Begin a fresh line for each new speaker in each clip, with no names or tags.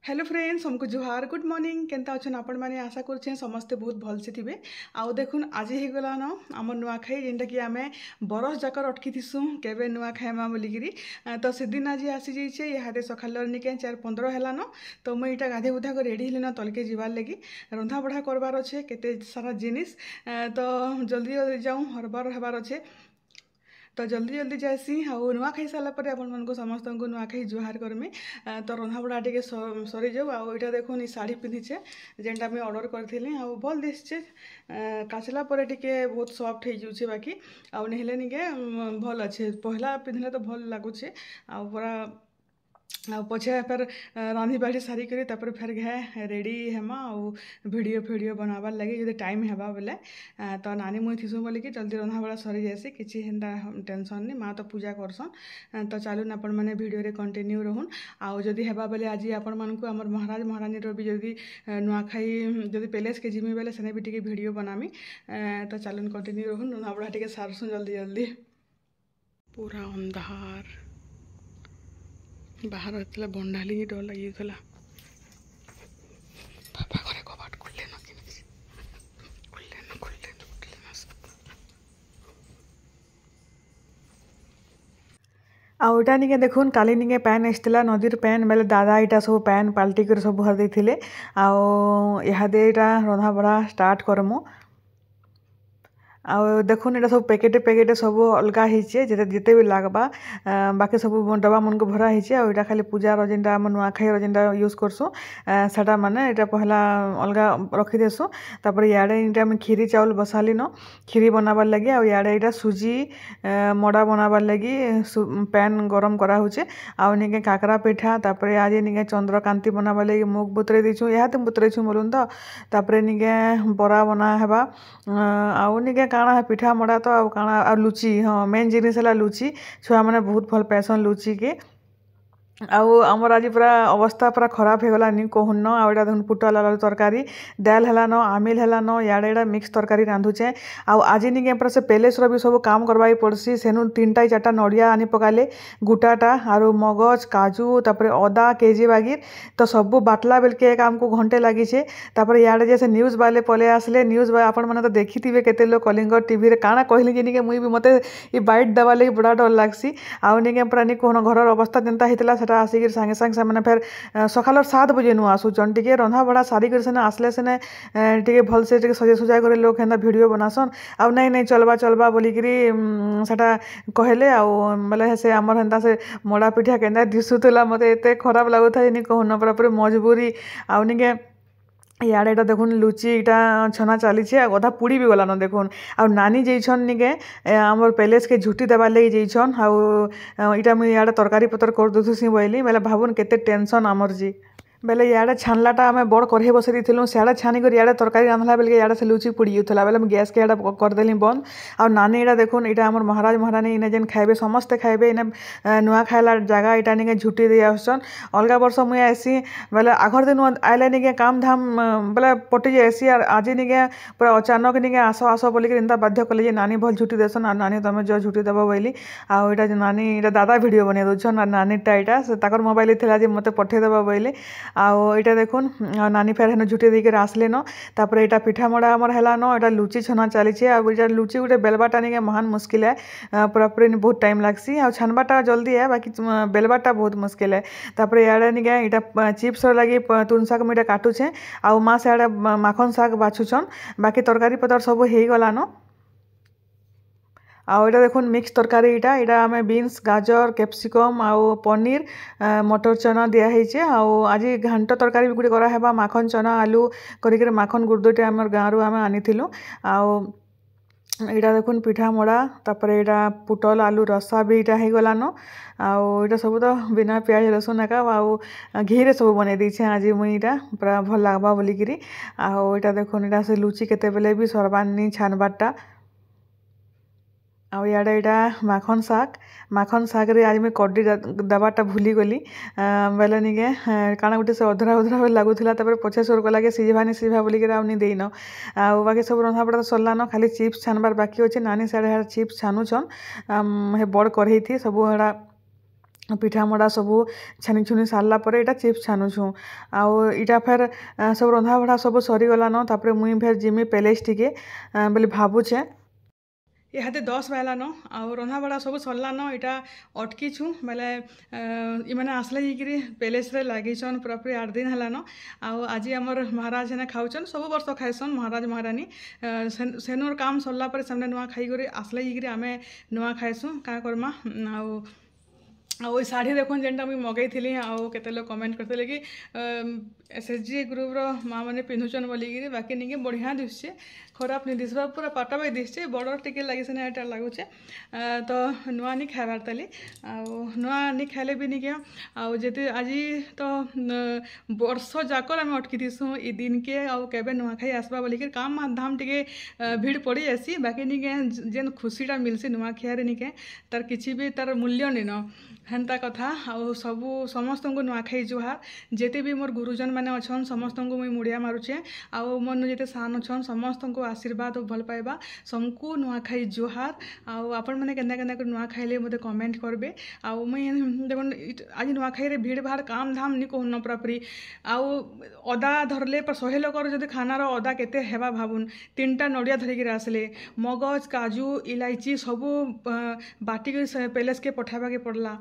Hello friends हमको जुहार good morning केनता अच्छन आपण माने आशा करछे समस्ते बहुत भल से थिबे आउ देखुन आज हे गला न हमर नुआखाई जेंटा कि आमे बरस जाकर अटकी थिसु केबे नुआखाइमा बोलिगिरी तो से दिन आज आसी जाइछे इहादे सखालर निके 4-15 हेला न तो मुई इटा गाधे उधा को रेडी हेले न तलके जिबार लगी रंधा बढा करबार अच्छे केते सारा जिनिस तो जल्दी जल्दी जाऊँ हरबार हेबार अच्छे तो जल्दी जल्दी जाएसी आउ नुआ खाई सारा पर आपण को समस्त को नुआ खाई जुहार करमी तो रंधा बड़ा टे सरी जाऊ आउ इटा देखो नी साड़ी पिंधिचे जेनटा मुझे ऑर्डर करथिली आउ भल दिसचे काचला पर टिके बहुत सॉफ्ट हो जाउछे बाकी आउ नेहले निके भल अच्छे पहला पिंधले तो भल लागुछे आउ पूरा पछे फिर रांधी बाढ़ी सारी करी तापर फिर घे रेडी हेमा और वीडियो बनाबार लगे जो टाइम हेबा बोले तो नानी मुई थिसु बोले कि जल्दी रंधा बड़ा सरी जाएसी किसी हेन्ता टेंशन नहीं माँ तो पूजा करसन तो चलून आपण मैंने भिडियो कंटिन्यू रहून आउ जदि हेबा बोले आज आपण मानकु हमर महाराज महारानी भी जदि नुआखाई जदि पैलेस के जिमी बोले सेने भी टिके वीडियो बनामी तो चलून कंटिन्यू रहून रंधा बड़ा टिके सारसुन जल्दी जल्दी पूरा अंधार बाहर होता बंडाली डर लगी बाबा घरे कबाट खुलले न आउटा निके देखुन काली निके पैन आसला नदीर पैन बेले दादा इटा सब पैन पाल्टी कर सब भर देथिले आउ इहादे इटा रंधा बड़ा स्टार्ट करमु आउ देखुन एटा सब पैकेट सब अलग होइछे जिते भी लागबा बाकी सब डब्बा मन को भरा होइछे आउ एटा खाली पूजा जेनटा हम नुआखाई जेनटा यूज करसु सेटा माने एटा पहला अलग रखी देसु तापर याडे एटा हम खीरी चावल बसाली न खीरी बनाबार लगी आउ याडे एटा सुजी मड़ा बनाबार लगी पैन गरम करा होचे आउ निके काकरा पिठा तापर आज निके चंद्रकांति बनाबार लगी मुग बुतरे दिछु याते बुतरे छु बोलुन तो तापर निके बरा बना हेबा आउ निके काଣା पिठा मड़ा तो आउ काଣା आ लुची हाँ मेन जिनिस है लुची छुआ मैंने बहुत भल पैसन लुची के आउ आमर आज पूरा अवस्था पूरा खराब हो गलानी कहून आउटा देखुन पुटल आलू तरकारी दाल हेलान आमिल हेलान याडे एटा मिक्स तरकारी रांधुचे आउ आज निके पूरा से पैलेसर भी सब काम करवाई पड़सी सेनु 3-4 नड़िया आनी पकाले गुटाटा आरु मगज काजू तापर अदा केजी बागिर तो सब बाटला बेलके आमको घंटे लगी तापर याडे जैसे न्यूज वाले पले आसले न्यूज आपण मैंने तो देखी थे केते लोग कलिंग टीवी रे काଣା कहली जे निके मुई भी मते ई बाइट देवा लगी बड़ा डर लागसी आउ निके पूरा नि कहन घर अवस्था जेनता हितला सेटा आसिक सागे सागे से मैंने फिर सकाल 7 बजे नु आसुचन टे रंधा बड़ा सारी कर सेने आसले सेने टे भल से सजे सुजा कर लोग हेन्ता वीडियो बनासन आउ नहीं चलबा बोलिकी सेटा कहले आउ बोले से आमर हेन्ता से मड़ा पिठा केन्ता दिशुला मत एत खराब लगुता कहून पूरा पूरी मजबूरी आउ निके याडे एटा देखुन लुची इटा छना चली अधा पुड़ी भी गलान देखुन आउ नानी जाइछन निके आमर पैलेस के झुटी देवार लगी जाइछन आउ इटा मुई याडे तरकारी पतर कर दुथुसी बोली बेले भाबुन केते टेंशन आमर जी बेले याडे छानलाटा आम बड़ कढ़े बसई देथिलु सियाडे छानिक याडे तरकारी रांधला बेले याडे से लुची पुड़ी उठला बेले गैस के याडे करदेली बंद आ नानी एटा देखुन इटा आमर महाराज महारानी इने जेन खाइबे समस्ते खाइबे इने नुआ खाइला जगह इटा निके झुटी दे आसन अलग वर्ष मुई आसी बेले आगर दिन आइले निके काम धाम बेले पटी जाएसी और आज निके पूरा अचानक निके आस बोलिक इनता बाध्य कले नानी भल झुटी देसन आ नानी तमे जो झुटी देबो बोली आ इटा नानी इटा दादा वीडियो बने दउछन आ नानीटा इटा ताकर मोबाइल थिला जे मते पठे देबो बोली आउ इटा देखुन नानी फेर हेन झुटी देकर आसले न तापर इटा पिठा मड़ा आमर हेला न इटा लुची छना चली आ लुची गोटे बेलबाटा निके महान मुस्किल है पूरा पूरी बहुत टाइम लागसी आ छानबाटा जल्दी है बाकी बेलबाटा बहुत मुस्किल है तापर याडे निके इटा चिप्स लगी तुन शाग मुझे काटुछे आउ माँ सियाडे माखन शाग बाछुछन बाकी तरकारी पतर सब हो गलान आउ इटा देखुन मिक्स तरकारी इटा आमे बीन्स गाजर कैप्सिकम आउ पनीर मटर चना दिया होइछे आउ आज घांट तरकारी भी गुडी करा हेबा माखन चना आलू करिक माखन गुर्दुटे आमर गाँव आमे आनिथिलु आउ इटा देखुन पिठा मड़ा तापर इटा पुटल आलू रसा भी इटा हो गलान आउ इटा सब तो बिना प्याज रसुन एका आउ घी रे सब बने दीछे आज मुई इटा पूरा भल लागबा बोलिकी आउ इटा देखुन इटा से लुची केते बेले भी सरबानी छानबाटा आउ याडे इटा माखन शाग रे आज मैं कड्डी दबाटा भूली गली बेले निके काଣା गोटे से अधरा लगुला पछे सोर कला सिझा बोलिक आउनी देन आउ बाकी सब रंधा बड़ा तो सरलान खाली चिप्स छानबार बाकी अच्छे नानी साड़े चिप्स छानुछन हे बड़ कढ़ई थी सब पिठा मड़ा सबू छानी छुनी सारला पर एटा चिप्स छानुछु आउ इटा फेर सब रंधा बढ़ा सब सरीगलान तापर मुई फेर जिमी पैलेस टिके बोली भावुछे इहादे 10 बाजलान आउ रंधा बड़ा सब सरलान इटा अटकीछु बेले इमाने आसले जाइकरी पैलेस रे लागिछन पूरा पूरी 8 दिन हलान आउ आज हमर महाराज ने खाउछन सब वर्ष खाइछन महाराज महारानी सेनोर काम सरला पर सामने नुआ खाई करे आसले जाइकरी आमे नुआ खाइसु का करमा आउ आ शाढ़ी देखुन जेनटा मुझे मगई आउ केते लोग कमेंट करते कि SSG ग्रुप रो माँ मैंने पिंधुचन बोलिकी बाकी निके बढ़िया दिशे खराब नहीं दिशा पूरा पाटा दिशे बड़ टिके लगे से यहाँ लगुचे तो नुआ नहीं खाइबार ताली नुआ नहीं खाइले भी निके आते आज तो वर्ष जाकर आम अटकी थीसु इ दिन के आउ केबे नुआ खाई आसबा बोलिकी काम धाम टिके भीड़ पड़ी जासी बाकी निके जेन खुशीटा मिलसी नुआ खाइरे निके तार किसी भी तार मूल्य नहीं न हेन्ता कथा आउ सबू समस्त को नुआखाई जुहार जेते भी मोर गुरुजन मैंने अच्छन समस्त को मुई मुड़िया मारुचे आउ मन जेते सान अच्छन समस्त को आशीर्वाद और भल पाइबा सबको नुआखाई जुहार आउ आपण मैंने केन्दा केन्दा कर नुआ खाइले मते कमेंट करबे आउ मुई देखन आज नुआखाई रे भीड़ भाड़ काम धाम नि कहन पूरापूरी आउ अदा धरले पर 100 लोकर जदि खानार अदा केते हेबा भाबुन 3टा नड़िया धरिकी आसले मगज काजू इलायची सबू बाटिक पैलेस के पठाबा के पड़ला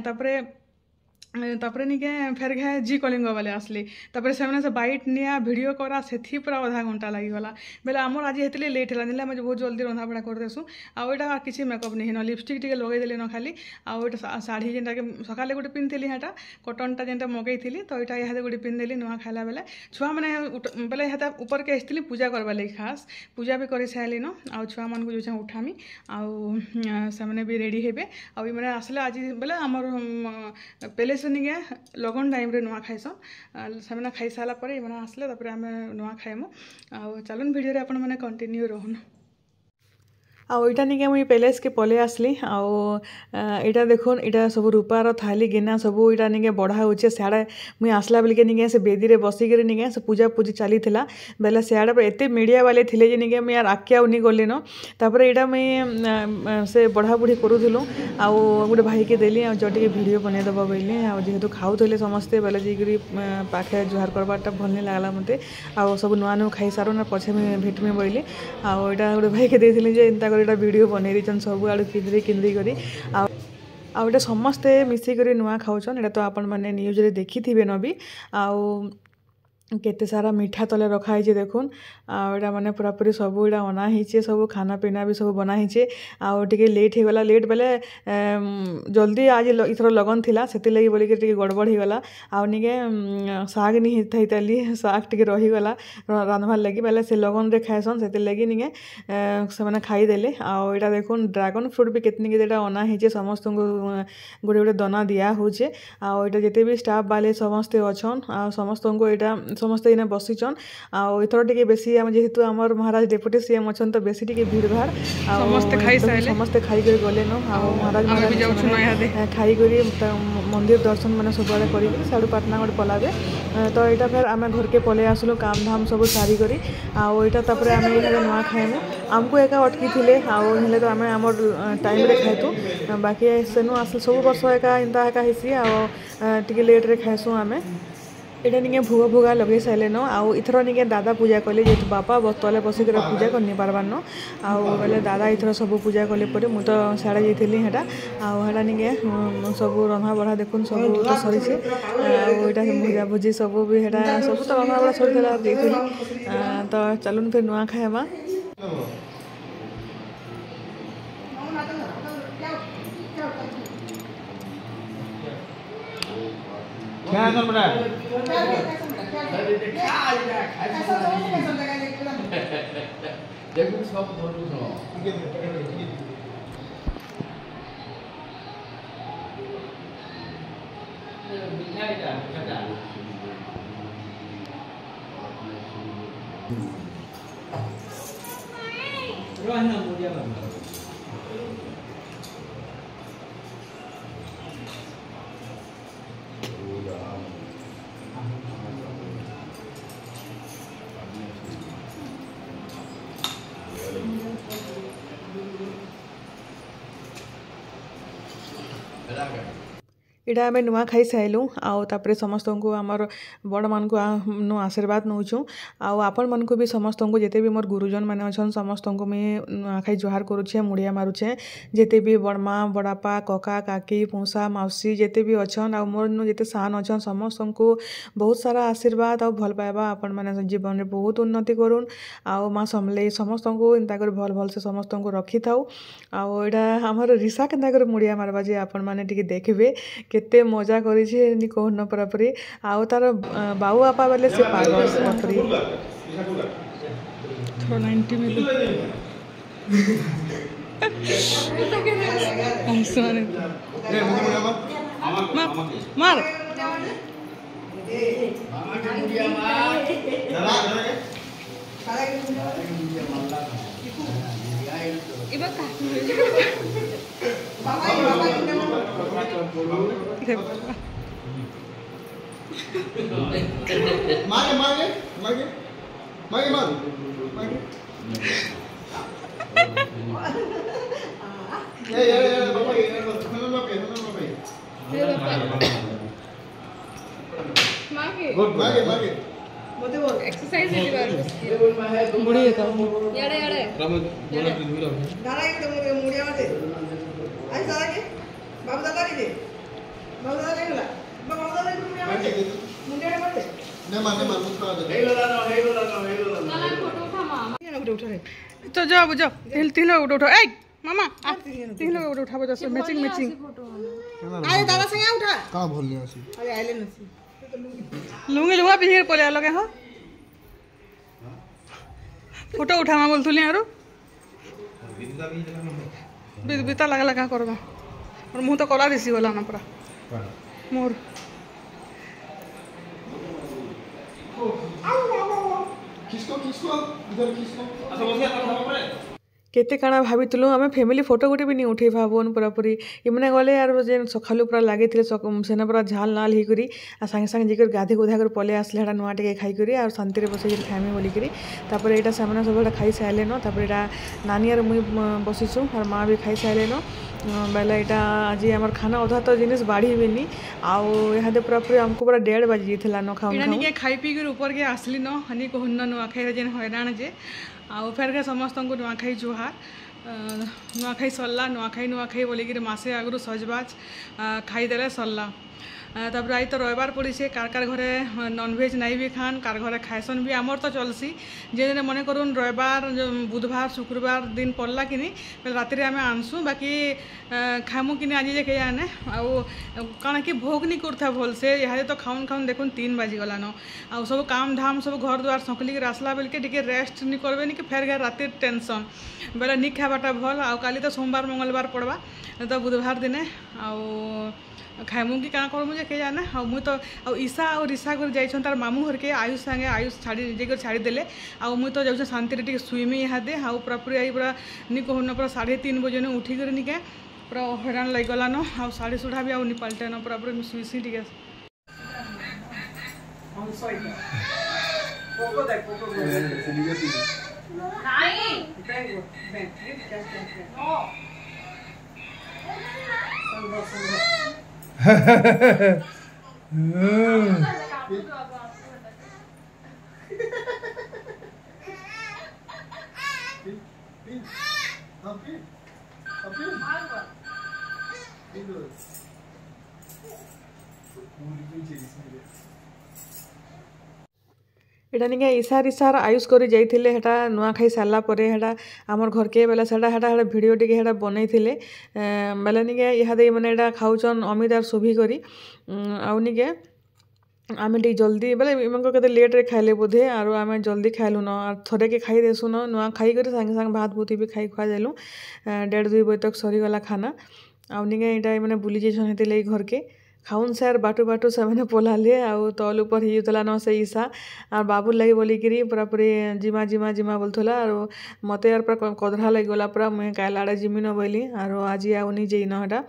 तापरे निके फेर घे जी कलिंग वाले आसली तापरे से बाइट निया वीडियो करा से पूरा आधा घंटा लगिगला बेले आमर आज हेतले लेट है ना मुझे बहुत जल्दी रंधा बड़ा कर देसु आटा किसी मेकअप नहीं न लिपस्टिक टे लगेदेली न खाली आटा शाढ़ी जेनटा सकाले गोटे पिंधली हाँ कटनटा जेनटा मगई थी तो यहाँ इहादे गोटे पिंधदेली नुआ खाइला बेले छुआ मैंने बेले हेता ऊपर के आसती पूजा करवा लगी खास पूजा भी कर सारे न आ छुआ मान को जो उठामी आउ से भी रेडी हेबे आउ मैंने आसले आज बेले आमर पैलेस निके लगन टाइम रे नुआ खाइसन से खाई सारा पर मैंने आसले आम नुआ खाइमु आ चलन वीडियो रे आपण मैंने कंटिन्यू रहन आईटा निके मुई पैलेस के पले आसली आईटा देखुन इटा सब रूपार थाली गिना सब इटा निके बढ़ा होचे सियाड़े मुई आसला बेल के निके से बेदी रे बसी के निके से पूजा पूजी चली थिला बेले सियाड़े पर एते मीडिया वाले थिले जे निके मुई यार आके आउ नी गली न तापर इटा मुई से बढ़ा बुढ़ी करूथिलु आ गोटे भाई के देली आ जो टिके वीडियो बने दबा बोली आ जेहेतु खाउथले समस्ते बेले जेकरी पाखे जुहार करबाटा भल नहीं लागला मते आ सब नुआ नुआ खाई सारो ना पछे मुई भेटमी बोली आ इटा गोटे भाई के देथिली जे इंता एटा वीडियो बनई दीचन सब आड़ किंदी किंदी करी आउटा समस्ते मिसिक नुआ खाऊन एटा तो आपण मैंने न्यूज रे देखी थे न भी आउ केते सारा मीठा तले रखाई देखुन आटा मैंने पूरापूरी सब इटा अना ही सब खाना पीना भी सब बना ही आगे लेट होगला लेट बेले जल्दी आज इथर लगन थिला सेति लगी बोलिक गड़बड़ होगला आगे साग नहीं थाली साग टे रहीगला रांधवार लगी बेले से लगन रे खाएसन से लगी निके से खाईदेले आटा देखुन ड्रागन फ्रूट भी कितनी केतेटा अना ही समस्त गोटे गोटे दाना दिया होचे आटा जिते भी स्टाफ बाले समस्ते अच्छन आ समस्त को यहाँ समस्ते इना बसीचन आथर टे बेसी जेहेतु आमर महाराज डेपुटी सीएम अच्छा तो बेसी टे भीड़ भाड़ समस्ते खाई गले न महाराज खाई मंदिर दर्शन मैंने सब आड़े कर पाटना गोटे पलाबे तो यहाँ फिर आम घर के पलि आसलु काम धाम सब सारी करी आपर आम नुआ खाइमु आमको एका अटकी थे आने तो आम आम टाइम रे खाइतु बाकी सेनु आस सब वर्ष एका इंता एका हेसी टे लेट रे खाइसु आमे एटा निके भुगा भुगा लगे सारे न आउ इथर निके दादा पूजा कले जेहेतु बापा तले बसिक पूजा करनी पार्बार न आउ बेले दादा इथर सब पूजा कले पर मुझे तो साड़े जाइली हेटा आटा निके सब रंधा बढ़ा देखुन सब तो सरी आटा भुजा भुजी सब भी हेटा सब तो रंधा बढ़ा सरी तो चलुन फिर नुआ खाइबा
क्या कर बड़ा देखो सब फोटो सुनो मिठाई का खटा रोहना मुझे बंद
इटा आम नुआ खाई साइलु आउे समस्त को आमर बड़ मान नु आशीर्वाद नौचु आपण मन को भी समस्त को जिते भी मोर गुरुजन मैंने अच्छा समस्त को मुझे नुआखाई जुहार करुचे मुड़िया मारुचे जिते भी बड़मा बड़ापा कका काकी पौसा मौसी जिते भी अच्छा आ मोर नु जिते सान अच्छा समस्त को बहुत सारा आशीर्वाद आ भल पाइबा आपण मैंने जीवन में बहुत उन्नति करूँ आउ माँ समले समस्त को एंता कर भल भल से समस्त को रखी था आईटा आमर रिसा के मुड़िया मारवा जे आपण मैंने देखिए केते मजा करी कहन पूरापूरी आउ तार बाऊ आपा बेले से पागल पूरापूरी थोड़ा 90 मिली मार
एक्सरसाइज
बुढ़ी है
याडे याडे
दादा के मुड़िया मते आज दादा के बाबू दादा के दे बाबू दादा के ला बाबू दादा के मुड़िया मते ने मुस्कुरा दे
चला फोटो उठा मामा
ये ना उठा रे
तो जाओ जाओ तीन लोग उठो ए मामा तीन लोग उठाबो जैसे मैचिंग मैचिंग
अरे दादा संगे उठा
का बोलने आसी
अरे आइले नसी
लुंगी लुंगा पिन्ही पले आ लगे हो फोटो उठामा बोलथुली आरो बिता लगा लगा करबा और मुंह तो कला दिसी गला ना पूरा मोर
किसको इधर किसको अच्छा बसिया কথা বলে
केते काଣା भावितलु आमे फैमिली फोटो गोटे भी नहीं उठे भाबोन पूरापूरी इमने गले यार जेन सखालु पूरा लागे सेने पूरा झाल नाल ही करी आ संगे संगे जिकर गाधे गोधा कर पले आसले हड़ा नुआ टे खाई करी और शांति रे बसे खाइमे बोली करी तापर एटा सामने सब खाई साइले न तापर एटा नानी और मुई बसिछु और माँ भी खाई साइले न बेला एटा आज हमर खाना अधा तो जिनिस बाढ़ी बेनी आउ यहादे पूरापूरी हमको पूरा 1:30 बजे जेथिला न खाऊ खाऊ के खाई पी कर ऊपर के आसली न हनी को हुन्न नुआखाई जेन हैरान जे आउ फेर के समस्त को नुआखाई जुहार नुआखाई सरला नुआखाई बोलिक मसे आगु सजबाज खाईदे सरला तापर आई तो रविवार पड़ी से कार घरे नॉनभेज नहीं भी खान कार घरे खाएसन भी आमर तो चलसी जे मन करूँ रविवार बुधवार शुक्रवार दिन पड़ला कि राति आम आनसु बाकी खामु कि आज जे आने आना कि भोग नहीं करता भल से यहाँ तो खाऊन खाऊन देखुन 3 बाजी गलान आ सब काम धाम सब घर द्वार सकलिक आसला बेल के रेस्ट नहीं करबे कि फेर गए राति टेंशन बेले नहीं खावाटा भल आ काली तो सोमवार मंगलवार पड़वा तो बुधवार दिने खाइमु कि क्या करमु जे के जाने मुई तो ईशा और ऋषा कर जाइछन तार मामू घर के आयुष संगे आयुष छाड़ी जे छाड़ी देले मुई तो जाऊँ शांति टे शुईमी यहाँ दे पूरा पूरी आई पूरा नी कहून पूरा 3:30 बजे ने उठी कर निके पूरा हैरान लग गलान आ साड़ी सुढ़ा भी आउ निपालटे न पूरा पूरी शुईसी टे एटा निके ईशा ईशार आयुष करी जाइथिले हेटा नुआ खाई सारला परे हेटा हमर घर के बेला सेटा हेटा हेटा वीडियो टिके हेटा बनैथिले बेला निके इहादे माने एटा खाउचन अमित आर शोभी करी आउ निके आमे टी जल्दी बेले इमनको केते लेट रे खाइले बोधे आरो आमे जल्दी खाइलु न आर थोड़े के खाई देसु न नुआ खाई करी संगे संगे भात भूति भी खाई खुआ देलु 1:30-2 बजे तक सरी गला खाना आउ निके एटा माने बुली जेछन हेतिले घर के खाउन सार बाटू बाटू से मैंने पोलाले आउ तल ऊपर ही उतला न से ईशा और बाबू लगी बोलिकी पूरा पूरी जिमा जिमा जिमा बोलथला और मते यार पूरा कदरा लगी गला पूरा मुझे काल आड़े जिमी न बोली और आज आउनी जे नहटा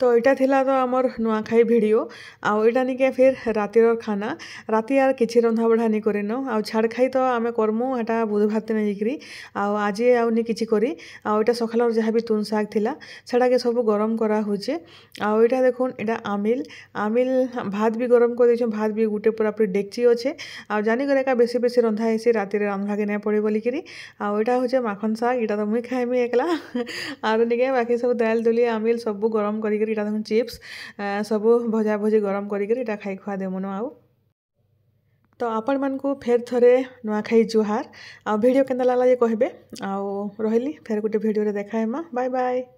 तो यहाँ थिला तो आमर नुआखाई भिडियो आउ यहाँ निके फिर रातिर खाना राति यार किसी रंधा बढ़ा नहीं करेन आउ छाड़ खाई तो आम करमु एटा बुधवार दिन जाकरी आज आउनी किसी करी आउ सकाल जहाँ भी तुन शाग थिला छाड़ा के सब गरम करा होचे आउ यहाँ देखुन यहाँ आमिल आमिल भात भी गरम कर देछो भात भी गोटे पूरा पूरी डेक्ची अच्छे आउ जानिकर एका बेसी बेसी रंधा हेसी राति रांधवाके नहीं पड़े बोलिकी आउ यहाँ हूँ माखन शाग यहाँ तो मुई खाइमी एकला आर निके बाकी सब दाल दुली आमिल सब गरम कर चिप्स सब भजा भजी गरम कर खाई खुआ देमुन आउ तो आपण मानकु फेर थरे नुआखाई जुहार आ वीडियो केंदा लागला जे कहबे आ रहिली फेर गोटे वीडियो रे देखा हेमा बाय बाय।